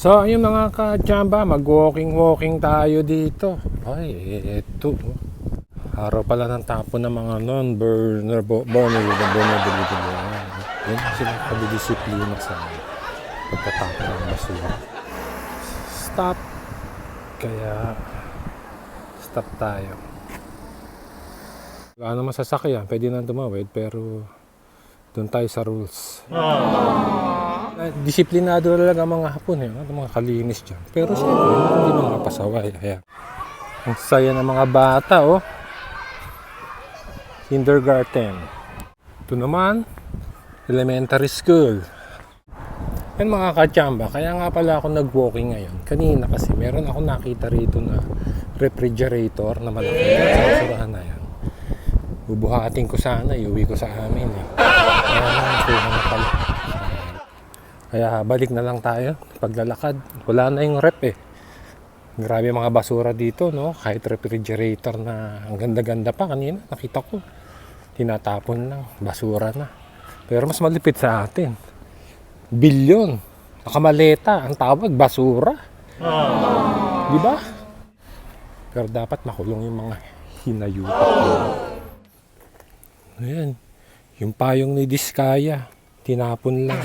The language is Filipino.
So ayun mga ka-chamba, mag-walking tayo dito. Ay, eto. Araw pala ng tapon ng mga non-burner yan sila kabidisiplina sa pagtatapon ng basura. Stop. Kaya stop tayo. Ano masasakyan, pwede na tumawid pero doon tayo sa rules. Disiplinado talaga ang mga Hapon mga kalinis dyan. Pero siyempre, hindi mga pasaway. Kaya, ang saya ng mga bata, oh. Kindergarten. Ito naman, elementary school. Yan mga kachamba, kaya nga pala ako nag-walking ngayon. Kanina kasi, meron ako nakita rito na refrigerator na malaki. Sasurahan na yan. Bubuhatin ko sana, iuwi ko sa amin. Kaya balik na lang tayo paglalakad. Wala na yung rep eh. Grabe mga basura dito, no? Kahit refrigerator na ang ganda-ganda pa kanina, nakita ko. Tinatapon lang, basura na. Pero mas malipit sa atin. Bilyon. Nakamaleta, ang tawag, basura. Di ba? Pero dapat makulong yung mga hinayupak. Ayan. Yung payong ni Diskaya, tinapon lang.